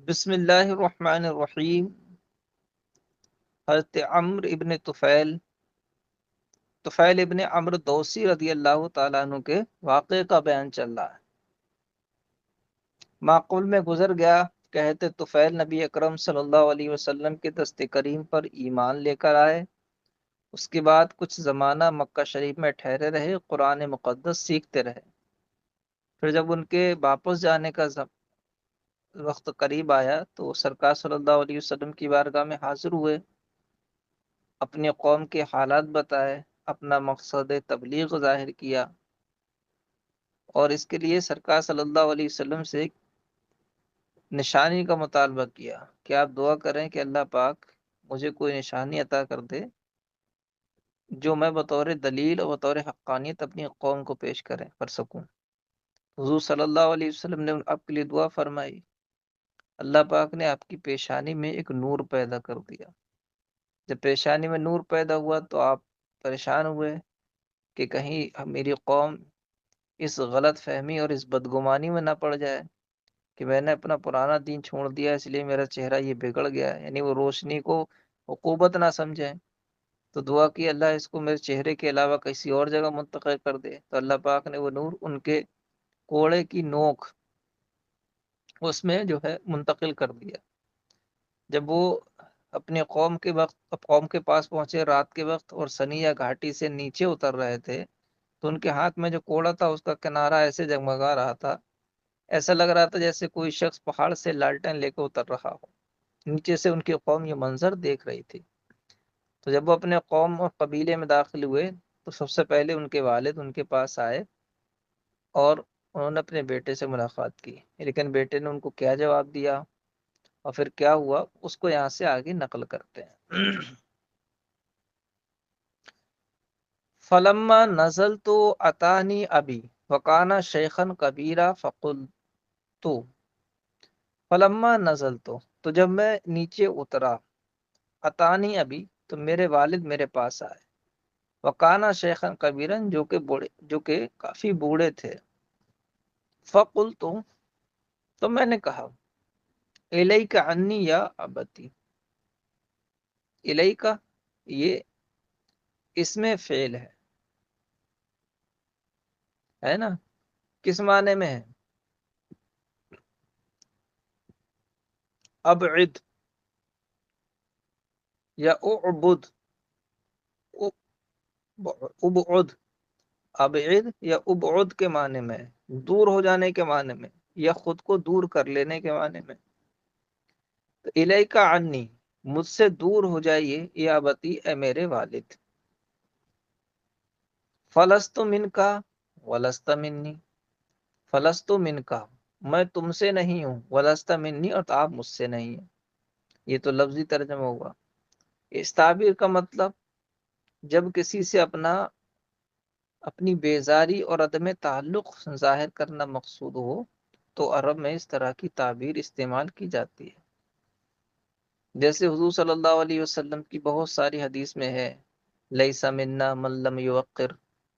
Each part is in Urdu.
بسم اللہ الرحمن الرحیم۔ حضرت عمرو ابن طفیل ابن عمرو دوسی رضی اللہ تعالیٰ عنہ کے واقعے کا بیان چل رہا ہے۔ معقول میں گزر گیا کہ حضرت طفیل نبی اکرم صلی اللہ علیہ وسلم کے دست کریم پر ایمان لے کر آئے۔ اس کے بعد کچھ زمانہ مکہ شریف میں ٹھہرے رہے، قرآن مقدس سیکھتے رہے۔ پھر جب ان کے واپس جانے کا وقت قریب آیا تو سرکار صلی اللہ علیہ وسلم کی بارگاہ میں حاضر ہوئے، اپنی قوم کے حالات بتائے، اپنا مقصد تبلیغ ظاہر کیا، اور اس کے لیے سرکار صلی اللہ علیہ وسلم سے ایک نشانی کا مطالبہ کیا کہ آپ دعا کریں کہ اللہ پاک مجھے کوئی نشانی عطا کر دے جو میں بطور دلیل اور بطور حقانیت اپنی قوم کو پیش کر سکوں۔ حضور صلی اللہ علیہ وسلم نے آپ کے لیے دعا فرمائی۔ اللہ پاک نے آپ کی پیشانی میں ایک نور پیدا کر دیا۔ جب پیشانی میں نور پیدا ہوا تو آپ پریشان ہوئے کہ کہیں میری قوم اس غلط فہمی اور اس بدگمانی میں نہ پڑ جائے کہ میں نے اپنا پرانا دین چھوڑ دیا اس لیے میرا چہرہ یہ بگڑ گیا، یعنی وہ روشنی کو عقوبت نہ سمجھیں۔ تو دعا کی اللہ اس کو میرے چہرے کے علاوہ کسی اور جگہ منتقل کر دے، تو اللہ پاک نے وہ نور ان کے کوڑے کی نوک اس میں جو ہے منتقل کر دیا۔ جب وہ اپنے قوم کے پاس پہنچے رات کے وقت اور سنیا گھاٹی سے نیچے اتر رہے تھے، تو ان کے ہاتھ میں جو کوڑا تھا اس کا کنارہ ایسے جگمگا رہا تھا، ایسا لگ رہا تھا جیسے کوئی شخص پہاڑ سے لالٹین لے کے اتر رہا ہو۔ نیچے سے ان کی قوم یہ منظر دیکھ رہی تھی۔ تو جب وہ اپنے قوم اور قبیلے میں داخل ہوئے تو سب سے پہلے ان کے والد ان کے پاس آئے اور انہوں نے اپنے بیٹے سے ملاقات کی، لیکن بیٹے نے ان کو کیا جواب دیا اور پھر کیا ہوا اس کو یہاں سے آگے نقل کرتے ہیں۔ فلما نزل تو اتانی ابی وکانا شیخن کبیرہ فقلت فلما نزل تو جب میں نیچے اترا، اتانی ابی تو میرے والد میرے پاس آئے، وکانا شیخن کبیرن جو کہ کافی بوڑھے تھے، فقلت تو میں نے کہا، الیک عنی یا ابتی، الیک یہ اس میں فعل ہے نا، کس معنی میں ہے؟ ابعد یا اعبد، ابعد، ابعد یا ابعد کے معنی میں، دور ہو جانے کے معنی میں یا خود کو دور کر لینے کے معنی میں۔ تو الیک عنی مجھ سے دور ہو جائیے، یا ابتی اے میرے والد، فلست منکا ولست منی، فلست منکا میں تم سے نہیں ہوں، ولست منی اور آپ مجھ سے نہیں ہیں۔ یہ تو لفظی ترجمہ ہوا۔ اس تعبیر کا مطلب جب کسی سے اپنی بیزاری اور عدم تعلق ظاہر کرنا مقصود ہو تو عرب میں اس طرح کی تعبیر استعمال کی جاتی ہے۔ جیسے حضور صلی اللہ علیہ وسلم کی بہت ساری حدیث میں ہے، لیس منا من لم یوقر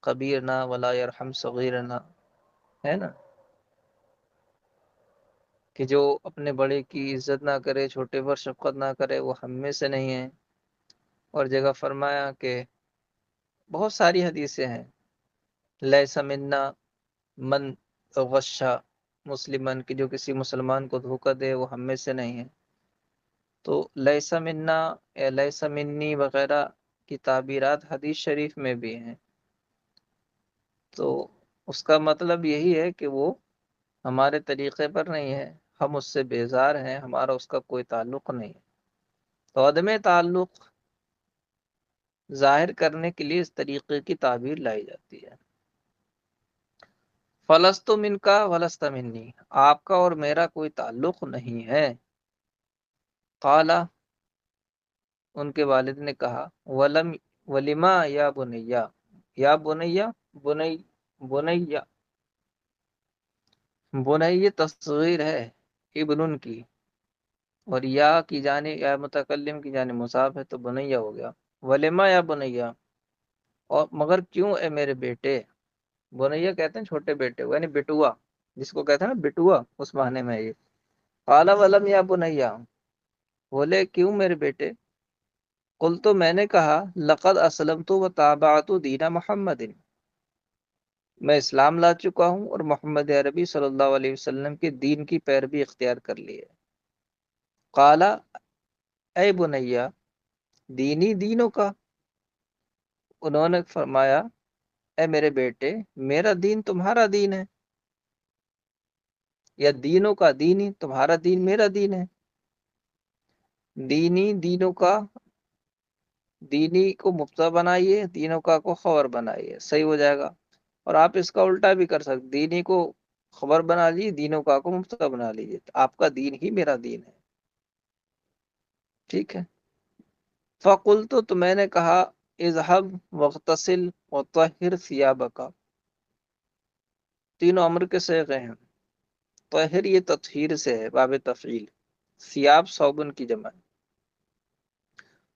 کبیرنا ولا یرحم صغیرنا، ہے نا، کہ جو اپنے بڑے کی عزت نہ کرے، چھوٹے پر شفقت نہ کرے، وہ ہم میں سے نہیں ہے۔ اور جگہ فرمایا کہ بہت ساری حدیثیں ہیں، لیس منا من غشا مسلمان، کی جو کسی مسلمان کو دھوکہ دے وہ ہم میں سے نہیں ہے۔ تو لیس منا یا لیس منی وغیرہ کی تعبیرات حدیث شریف میں بھی ہیں، تو اس کا مطلب یہی ہے کہ وہ ہمارے طریقے پر نہیں ہے، ہم اس سے بیزار ہیں، ہمارا اس کا کوئی تعلق نہیں ہے۔ تو عدم تعلق ظاہر کرنے کے لیے اس طریقے کی تعبیر لائی جاتی ہے۔ فلست منکا ولست منی، آپ کا اور میرا کوئی تعلق نہیں ہے۔ قالا ان کے والد نے کہا، ولما یا بنیا، یا بنیا، بنیا بنیا تصغیر ہے ابن کی، اور یا کی جانب یا متکلم کی جانب مصاب ہے تو بنیا ہو گیا۔ ولما یا بنیا، اور مگر کیوں اے میرے بیٹے، بنیا کہتے ہیں چھوٹے بیٹے کو، یعنی بٹوا، جس کو کہتے ہیں نا بٹوا، اس معنی میں یہ۔ قال ولم یا بنیا، بولے کیوں میرے بیٹے؟ قل تو میں نے کہا لقد اسلمت و تابعت دین محمد، میں اسلام لا چکا ہوں اور محمد عربی صلی اللہ علیہ وسلم کے دین کی پیروی اختیار کر لی ہے۔ قال اے بنیا دینی دینوں کا، انہوں نے فرمایا اے میرے بیٹے میرا دین تمہارا دین ہے، یا دینوں کا دینی، تمہارا دین میرا دین ہے۔ دینی دینوں کا، دینی کو مبتدا بنائیے، دینوں کا کو خبر بنائیے، صحیح ہو جائے گا۔ اور آپ اس کا الٹا بھی کر سکتے، دینی کو خبر بنا لیجیے، دینوں کا کو مبتدا بنا لیجیے، تو آپ کا دین ہی میرا دین ہے، ٹھیک ہے۔ فقلت تو میں نے کہا اذهب واغتسل وطهر ثيابك، تینوں امر کے صیغے ہیں، طاہر یہ تطہیر سے ہے، باب تفعیل، ثیاب صوبن کی جمع،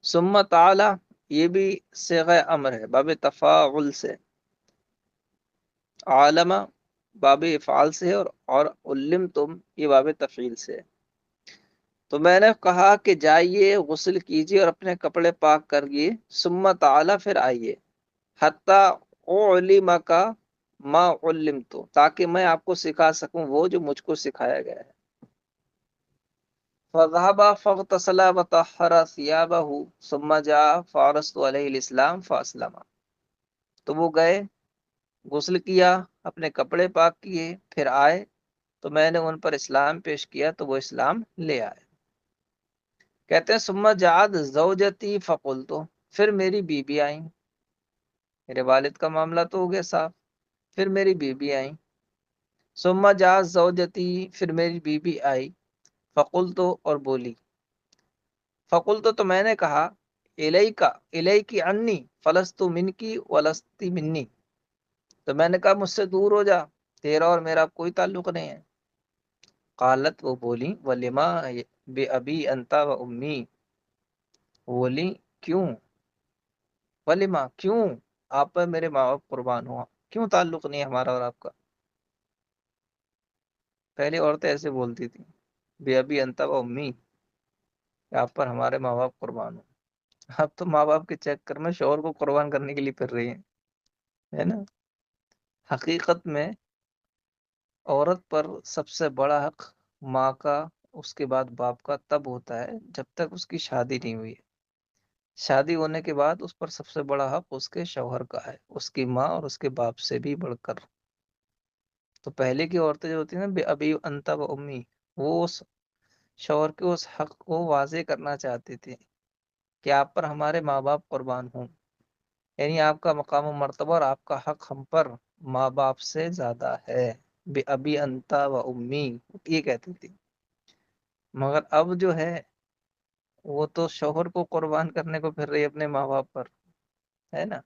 ثم تعالی یہ بھی صیغہ امر ہے، باب تفاعل سے، عالم باب افعال سے ہے، اور علم تم یہ باب تفعیل سے ہے۔ تو میں نے کہا کہ جائیے غسل کیجیے اور اپنے کپڑے پاک کریے، ثم تعالی پھر آئیے، حتی اعلمک ما علمت، تاکہ میں آپ کو سکھا سکوں وہ جو مجھ کو سکھایا گیا ہے۔ فذهب فاغتسل وطهر ثيابه ثم جاء فعرضت عليه الاسلام فاسلم، تو وہ گئے، غسل کیا، اپنے کپڑے پاک کیے، پھر آئے تو میں نے ان پر اسلام پیش کیا تو وہ اسلام لے آئے۔ کہتے ہیں ثم جاءت زوجتی فقلت، پھر میری بیوی آئیں، میرے والد کا معاملہ تو ہو گیا صاف، پھر میری بیوی آئیں، ثم جاءت زوجتی، پھر میری بیوی آئی، فقلت اور بولی، فقلت تو میں نے کہا الیکا الیکی عنی فلست منکی ولست منی، تو میں نے کہا مجھ سے دور ہو جا، تیرا اور میرا کوئی تعلق نہیں ہے۔ قالت وہ بولی ولما بے ابی انتا و امی، بولی کیوں، ولیما کیوں، آپ پر میرے ماں باپ قربان ہوا، کیوں تعلق نہیں ہے ہمارا اور آپ کا؟ پہلی عورتیں ایسے بولتی تھیں، بے ابی انتا و امی، کہ آپ پر ہمارے ماں باپ قربان ہو۔ اب تو ماں باپ کے چکر میں شوہر کو قربان کرنے کے لیے پھر رہی ہیں، ہے نا۔ حقیقت میں عورت پر سب سے بڑا حق ماں کا، اس کے بعد باپ کا تب ہوتا ہے جب تک اس کی شادی نہیں ہوئی ہے۔ شادی ہونے کے بعد اس پر سب سے بڑا حق اس کے شوہر کا ہے، اس کی ماں اور اس کے باپ سے بھی بڑھ کر۔ تو پہلے کی عورتیں جو ہوتی ہیں نا بے ابی انتا و امی، وہ اس شوہر کے اس حق کو واضح کرنا چاہتی تھی کہ آپ پر ہمارے ماں باپ قربان ہوں، یعنی آپ کا مقام و مرتبہ اور آپ کا حق ہم پر ماں باپ سے زیادہ ہے، بے ابی انتا و امی، یہ کہتی تھی۔ مگر اب جو ہے وہ تو شوہر کو قربان کرنے کو پھر رہی ہے اپنے ماں باپ پر، ہے نا۔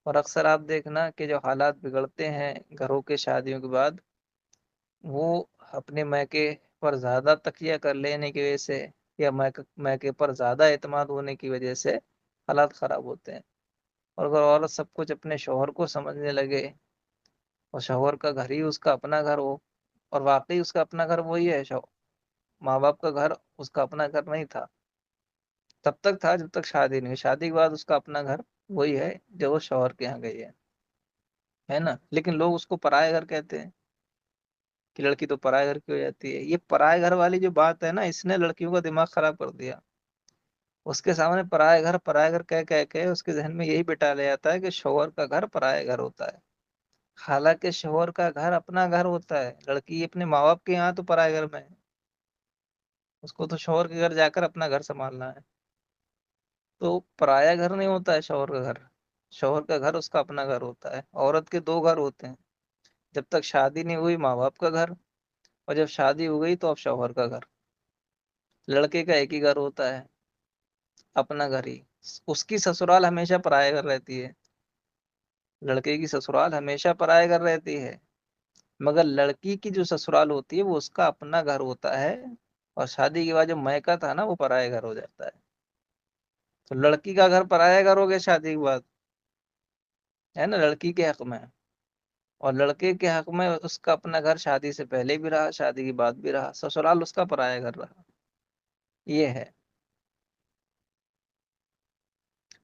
اور اکثر آپ دیکھنا کہ جو حالات بگڑتے ہیں گھروں کے شادیوں کے بعد، وہ اپنے میکے پر زیادہ تکیہ کر لینے کی وجہ سے، یا میکے پر زیادہ اعتماد ہونے کی وجہ سے حالات خراب ہوتے ہیں۔ اور اگر عورت سب کچھ اپنے شوہر کو سمجھنے لگے اور شوہر کا گھر ہی اس کا اپنا گھر ہو، اور واقعی اس کا اپنا گھر وہی ہے، ماں باپ کا گھر اس کا اپنا گھر نہیں تھا، تب تک تھا جب تک شادی نہیں ہوئی، شادی کے بعد اس کا اپنا گھر وہی ہے جو وہ شوہر کے یہاں گئی ہے نا۔ لیکن لوگ اس کو پرائے گھر کہتے ہیں کہ لڑکی تو پرائے گھر کی ہو جاتی ہے۔ یہ پرائے گھر والی جو بات ہے نا، اس نے لڑکیوں کا دماغ خراب کر دیا۔ اس کے سامنے پرائے گھر کہہ کے اس کے ذہن میں یہی بٹا لے جاتا ہے کہ شوہر کا گھر پرائے گھر ہوتا ہے، حالانکہ شوہر کا گھر اپنا گھر ہوتا ہے۔ لڑکی اپنے ماں باپ کے یہاں تو پرائے گھر میں ہے، اس کو تو شوہر کے گھر جا کر اپنا گھر سنبھالنا ہے۔ تو پرایا گھر نہیں ہوتا ہے شوہر کا گھر، شوہر کا گھر اس کا اپنا گھر ہوتا ہے۔ عورت کے دو گھر ہوتے ہیں، جب تک شادی نہیں ہوئی ماں باپ کا گھر، اور جب شادی ہو گئی تو اب شوہر کا گھر۔ لڑکے کا ایک ہی گھر ہوتا ہے، اپنا گھر ہی، اس کی سسرال ہمیشہ پرائے گھر رہتی ہے، لڑکے کی سسرال ہمیشہ پرائے گھر رہتی ہے، مگر لڑکی کی جو سسرال ہوتی ہے وہ اس کا اپنا گھر ہوتا ہے، اور شادی کے بعد جو میکا تھا نا وہ پرائے گھر ہو جاتا ہے۔ تو لڑکی کا گھر پرایا گھر ہو گیا شادی کے بعد، ہے نا، لڑکی کے حق میں۔ اور لڑکے کے حق میں اس کا اپنا گھر شادی سے پہلے بھی رہا، شادی کے بعد بھی رہا، سسرال اس کا پرایا گھر رہا. یہ ہے.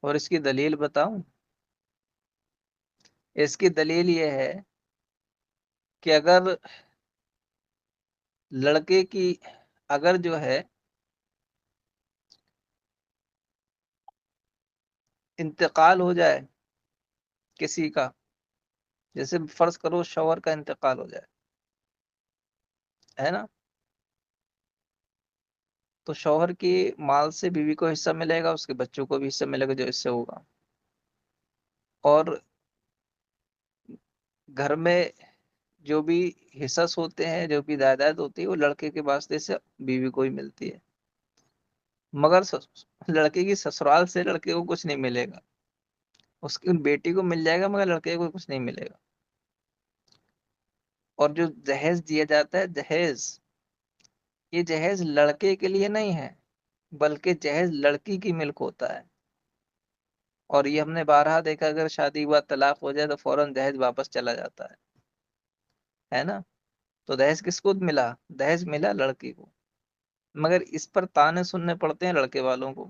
اور اس کی دلیل بتاؤں؟ اس کی دلیل یہ ہے کہ اگر لڑکے کی اگر جو ہے انتقال ہو جائے کسی کا، جیسے فرض کرو شوہر کا انتقال ہو جائے، ہے نا، تو شوہر کی مال سے بیوی کو حصہ ملے گا، اس کے بچوں کو بھی حصہ ملے گا جو اس سے ہوگا. اور گھر میں جو بھی حصص ہوتے ہیں، جو بھی جائیداد ہوتی ہے، وہ لڑکے کے واسطے سے بیوی کو ہی ملتی ہے. مگر لڑکے کی سسرال سے لڑکے کو کچھ نہیں ملے گا، اس کی بیٹی کو مل جائے گا مگر لڑکے کو کچھ نہیں ملے گا. اور جو جہیز دیا جاتا ہے، جہیز، یہ جہیز لڑکے کے لیے نہیں ہے بلکہ جہیز لڑکی کی ملک ہوتا ہے. اور یہ ہم نے بارہا دیکھا، اگر شادی ہوا طلاق ہو جائے تو فوراً دہیز واپس چلا جاتا ہے نا. تو دہیز کس کو ملا؟ دہیز ملا لڑکی کو. مگر اس پر تانے سننے پڑتے ہیں لڑکے والوں کو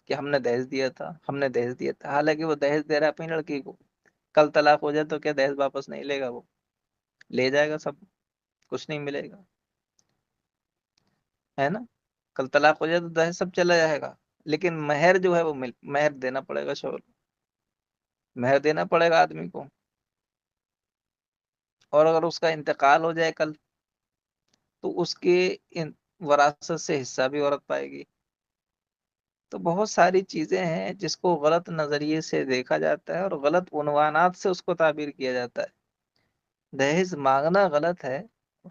کہ ہم نے دہیج دیا تھا، ہم نے دہیج دیا تھا، حالانکہ وہ دہیج دے رہا ہے اپنی لڑکی کو. کل طلاق ہو جائے تو کیا دہیج واپس نہیں لے گا؟ وہ لے جائے گا سب، کچھ نہیں ملے گا، ہے نا. کل طلاق ہو جائے تو دہیج سب چلا جائے گا، لیکن مہر جو ہے وہ مہر دینا پڑے گا شوہر کو، مہر دینا پڑے گا آدمی کو. اور اگر اس کا انتقال ہو جائے کل، تو اس کے وراثت سے حصہ بھی عورت پائے گی. تو بہت ساری چیزیں ہیں جس کو غلط نظریے سے دیکھا جاتا ہے اور غلط عنوانات سے اس کو تعبیر کیا جاتا ہے. دہیز مانگنا غلط ہے،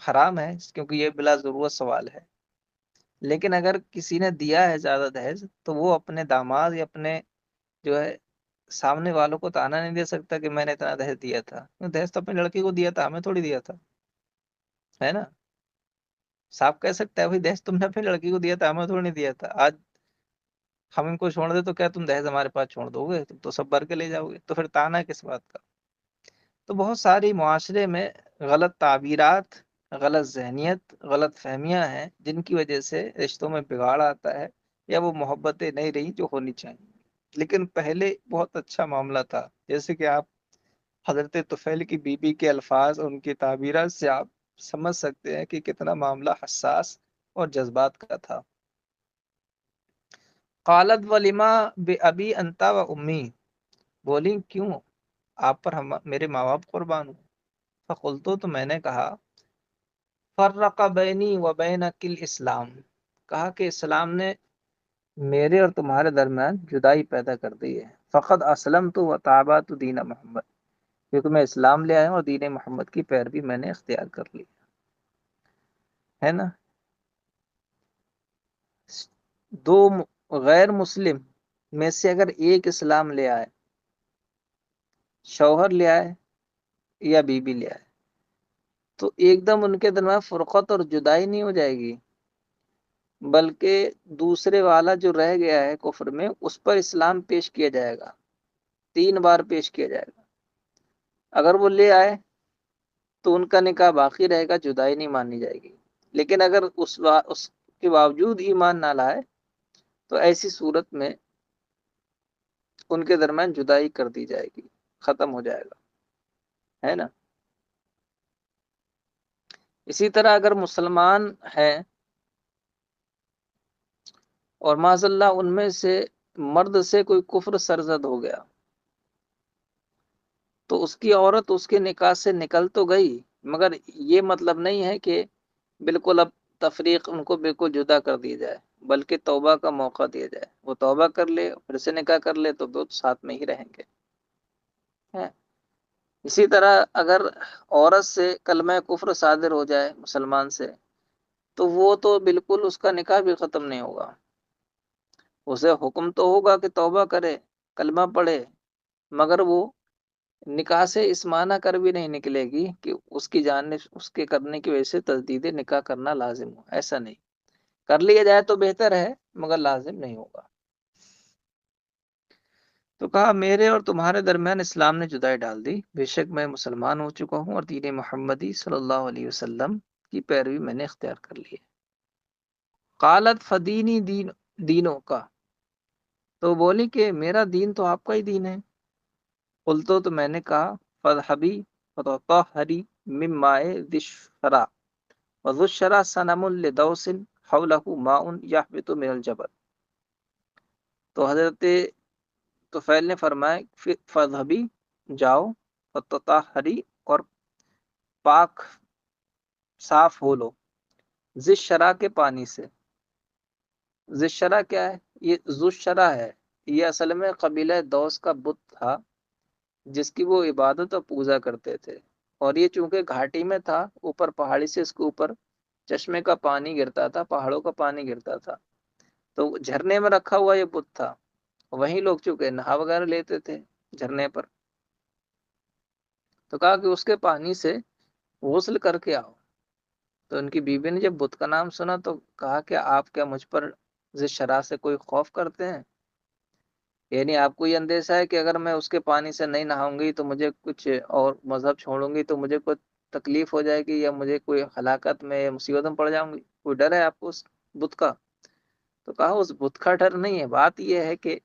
حرام ہے، کیونکہ یہ بلا ضرورت سوال ہے. لیکن اگر کسی نے دیا ہے زیادہ دہیز تو وہ اپنے داماد یا اپنے جو ہے سامنے والوں کو تانا نہیں دے سکتا کہ میں نے اتنا دہیز دیا تھا. دہیز تو اپنی لڑکی کو دیا تھا، ہمیں تھوڑی دیا تھا، ہے نا. صاحب کہہ سکتا ہے بھائی دہیز تم نے اپنی لڑکی کو دیا تھا، ہمیں تھوڑی نہیں دیا تھا. آج ہم ان کو چھوڑ دے تو کیا تم دہیز ہمارے پاس چھوڑ دو گے؟ تم تو سب بھر کے لے جاؤ گے، تو پھر تانا کس بات کا؟ تو بہت ساری معاشرے میں غلط تعبیرات، غلط ذہنیت، غلط فہمیاں ہیں جن کی وجہ سے رشتوں میں بگاڑ آتا ہے، یا وہ محبتیں نہیں رہی جو ہونی چاہیے. لیکن پہلے بہت اچھا معاملہ تھا. جیسے کہ آپ حضرت طفیل کی بیوی کے الفاظ اور ان کی تعبیرات سے آپ سمجھ سکتے ہیں کہ کتنا معاملہ حساس اور جذبات کا تھا. قالت ولیما بے ابی انتا و امی، بولی کیوں؟ آپ پر میرے ماں باپ قربان ہوں. فقلتو، تو میں نے کہا، فرق بینی و بینک الاسلام، کہا کہ اسلام نے میرے اور تمہارے درمیان جدائی پیدا کر دی ہے. فقد اسلمت و تابعت دین محمد، کیونکہ میں اسلام لے آیا ہوں اور دین محمد کی پیروی میں نے اختیار کر لی ہے نا. دو غیر مسلم میں سے اگر ایک اسلام لے آئے، شوہر لے آئے یا بیوی لے آئے، تو ایک دم ان کے درمیان فرقت اور جدائی نہیں ہو جائے گی، بلکہ دوسرے والا جو رہ گیا ہے کفر میں، اس پر اسلام پیش کیا جائے گا، 3 بار پیش کیا جائے گا. اگر وہ لے آئے تو ان کا نکاح باقی رہے گا، جدائی نہیں مانی جائے گی. لیکن اگر اس کے باوجود ایمان نہ لائے تو ایسی صورت میں ان کے درمیان جدائی کر دی جائے گی، ختم ہو جائے گا، ہے نا. اسی طرح اگر مسلمان ہیں اور معاذ اللہ ان میں سے مرد سے کوئی کفر سرزد ہو گیا، تو اس کی عورت اس کے نکاح سے نکل تو گئی، مگر یہ مطلب نہیں ہے کہ بالکل اب تفریق ان کو بالکل جدا کر دی جائے، بلکہ توبہ کا موقع دیا جائے. وہ توبہ کر لے، پھر سے نکاح کر لے تو دو ساتھ میں ہی رہیں گے. اسی طرح اگر عورت سے کلمہ کفر صادر ہو جائے مسلمان سے، تو وہ تو بالکل اس کا نکاح بھی ختم نہیں ہوگا. اسے حکم تو ہوگا کہ توبہ کرے، کلمہ پڑھے، مگر وہ نکاح سے اس معنی کر بھی نہیں نکلے گی کہ اس کی جانب اس کے کرنے کی وجہ سے تجدید نکاح کرنا لازم ہو. ایسا نہیں، کر لیا جائے تو بہتر ہے مگر لازم نہیں ہوگا. تو کہا میرے اور تمہارے درمیان اسلام نے جدائی ڈال دی، بے شک میں مسلمان ہو چکا ہوں اور دین محمدی صلی اللہ علیہ وسلم کی پیروی میں نے اختیار کر لی ہے۔ قالت فدینی دینوں کا، تو بولی کہ میرا دین تو آپ کا ہی دین ہے۔ قلتو، تو میں نے کہا فذهبی فتطہری من ماء ذی الشرا وذو الشرا صنم لدوس حولہ ماء یہبط من الجبل۔ تو حضرت طفیل نے فرمایا فذهبی، جاؤ، فتطہری، اور پاک صاف ہو لو، ذی الشرا کے پانی سے۔ ذی الشرا کیا ہے؟ یہ ذو الشرا ہے، یہ اصل میں قبیلہ دوس کا بت تھا جس کی وہ عبادت اور پوجا کرتے تھے، اور یہ چونکہ گھاٹی میں تھا، اوپر پہاڑی سے اس کے اوپر چشمے کا پانی گرتا تھا، پہاڑوں کا پانی گرتا تھا، تو جھرنے میں رکھا ہوا یہ بت تھا، وہیں لوگ چونکہ نہا وغیرہ لیتے تھے جھرنے پر، تو کہا کہ اس کے پانی سے غسل کر کے آؤ۔ تو ان کی بیوی نے جب بت کا نام سنا تو کہا کہ آپ کیا مجھ پر ذی شرح سے کوئی خوف کرتے ہیں؟ یعنی آپ کو یہ اندیشہ ہے کہ اگر میں اس کے پانی سے نہیں نہاؤں گی تو مجھے کچھ اور مذہب چھوڑوں گی تو مجھے کوئی تکلیف ہو جائے گی، یا مجھے کوئی ہلاکت میں یا مصیبت میں پڑ جاؤں گی؟ کوئی ڈر ہے آپ کو اس بت کا؟ تو کہا اس بت کا ڈر نہیں ہے، بات یہ ہے کہ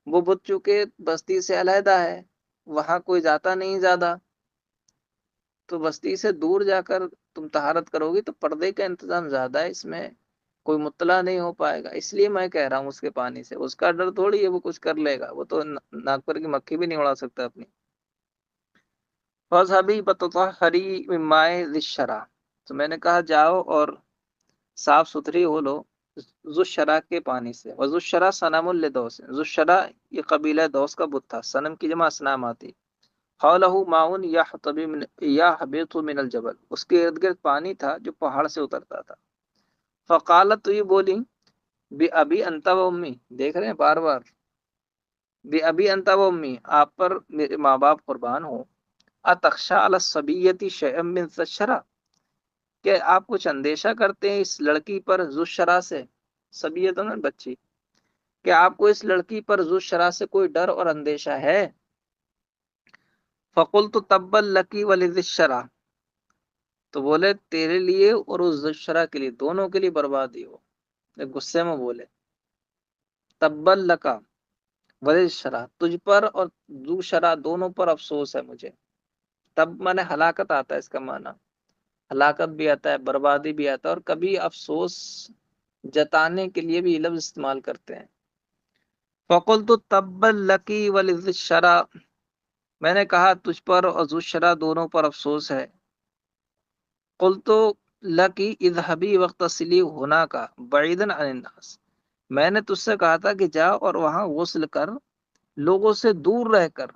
وہ بت چونکہ بستی سے علیحدہ ہے، وہاں کوئی جاتا نہیں زیادہ، تو بستی سے دور جا کر تم طہارت کرو گی تو پردے کا انتظام زیادہ ہے، اس میں کوئی مطلع نہیں ہو پائے گا، اس لیے میں کہہ رہا ہوں اس کے پانی سے۔ اس کا ڈر تھوڑی ہے وہ کچھ کر لے گا، وہ تو ناک پر کی مکھی بھی نہیں اڑا سکتا اپنی۔ فَاذْهَبِي فَتَطَهَّرِي مِن مَّاءِ ذِي الشَّرَا، تو میں نے کہا جاؤ اور صاف ستھری ہو لو ذو الشرا کے پانی سے۔ وذو الشرا صنم لدوس، ذو الشرا یہ قبیلہ دوس کا بت تھا، صنم کی جمع اصنام آتی۔ حولہ ماؤن یحبط من الجبل، اس کے ارد گرد پانی تھا جو پہاڑ سے اترتا تھا۔ فقالت، تو یہ بولی بی ابی انت و امی، دیکھ رہے ہیں بار بار، بی ابی انت و امی، آپ پر میرے ماں باپ قربان ہو، اتخشى علی الصبیۃ شیئا من ذی الشرا، کہ آپ کچھ اندیشہ کرتے ہیں اس لڑکی پر ذو الشرا سے، صبیۃ نا بچی، کہ آپ کو اس لڑکی پر ذو الشرا سے کوئی ڈر اور اندیشہ ہے؟ فقلت تبا لکی ولذی الشرا، تو بولے تیرے لیے اور اس ذو الشرا کے لیے، دونوں کے لیے بربادی ہو، غصے میں بولے تبا لکا ولذی الشرا، تجھ پر اور ذو شرا دونوں پر افسوس ہے مجھے۔ تب مانے ہلاکت آتا ہے، اس کا معنی ہلاکت بھی آتا ہے، بربادی بھی آتا ہے، اور کبھی افسوس جتانے کے لیے بھی یہ لفظ استعمال کرتے ہیں۔ فقلت تبا لکی ولذی الشرا، میں نے کہا تجھ پر اور ذو الشرا دونوں پر افسوس ہے۔ قلت لکی اذهبی واغتسلی هناک بعیدا عن الناس، میں نے تجھ سے کہا تھا کہ جا اور وہاں غسل کر، لوگوں سے دور رہ کر،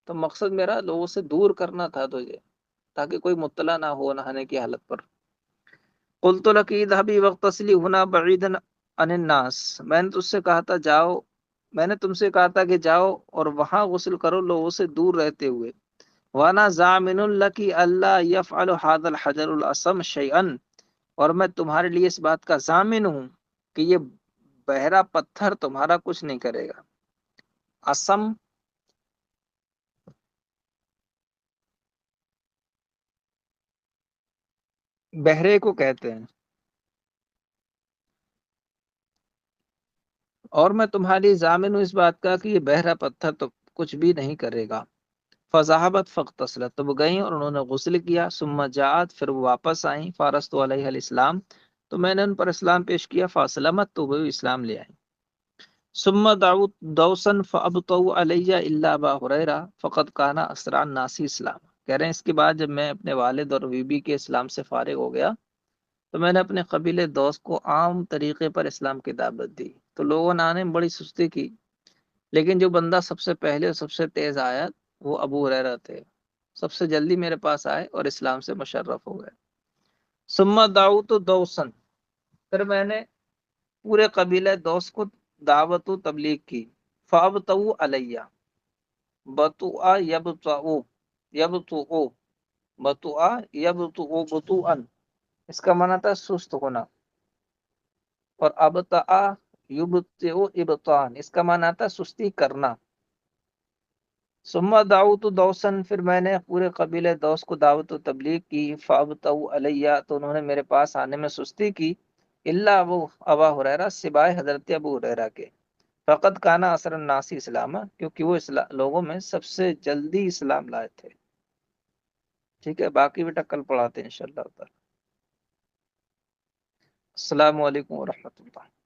تو مقصد میرا لوگوں سے دور کرنا تھا تجھے، تاکہ کوئی مطلع نہ ہو نہانے کی حالت پر۔ قلت لکی اذهبی واغتسلی هنا بعیدا عن الناس، میں نے تجھ سے کہا تھا جاؤ، میں نے تم سے کہا تھا کہ جاؤ اور وہاں غسل کرو لوگوں سے دور رہتے ہوئے۔ وانا ضامن لکی اللہ یفعل هذا الحجر الاسم شیئا، اور میں تمہارے لیے اس بات کا ضامن ہوں کہ یہ بحرا پتھر تمہارا کچھ نہیں کرے گا۔ اسم بحرے کو کہتے ہیں، اور میں تمہاری ضامن ہوں اس بات کا کہ یہ بحرا پتھر تو کچھ بھی نہیں کرے گا۔ فذهبت فاغتسلت، تو وہ گئیں اور انہوں نے غسل کیا، ثم جاءت، پھر وہ واپس آئیں، فارست علیہ الاسلام، تو میں نے ان پر اسلام پیش کیا، فاسلمت، تو وہ اسلام لے آئیں۔ ثم دعوت دوسا فابطوا علی الا ابا ہریرہ فقد کان اسرع الناس اسلام، کہہ رہے ہیں اس کے بعد جب میں اپنے والد اور بیوی کے اسلام سے فارغ ہو گیا تو میں نے اپنے قبیلے دوست کو عام طریقے پر اسلام کی دعوت دی، تو لوگوں نے آنے میں بڑی سستی کی، لیکن جو بندہ سب سے پہلے اور سب سے تیز آیا وہ ابو ہریرہ تھے، سب سے جلدی میرے پاس آئے اور اسلام سے مشرف ہو گئے۔ ثم دعوت دوسن، پھر میں نے پورے قبیلہ دوس کو دعوت و تبلیغ کی، فابطؤ علیہ، بطؤ یبطؤ، یبطؤ، بطؤ یبطؤ بطؤا، اس کا معنی تھا سست ہونا، اور ابطأ یبطئ ابطان، اس کا معنی تھا سستی کرنا۔ ثم دعوت دوسن، پھر میں نے پورے قبیلے دوس کو دعوت و تبلیغ کی، فابطؤ علیہ، تو انہوں نے میرے پاس آنے میں سستی کی، الا ابو ابا ہریرہ، سوائے حضرت ابو ہریرہ کے، فقط کانا اثر الناسی اسلامہ، کیونکہ وہ لوگوں میں سب سے جلدی اسلام لائے تھے۔ ٹھیک ہے، باقی بیٹا کل پڑھاتے ہیں انشاءاللہ تعالی۔ السلام علیکم ورحمۃ اللہ۔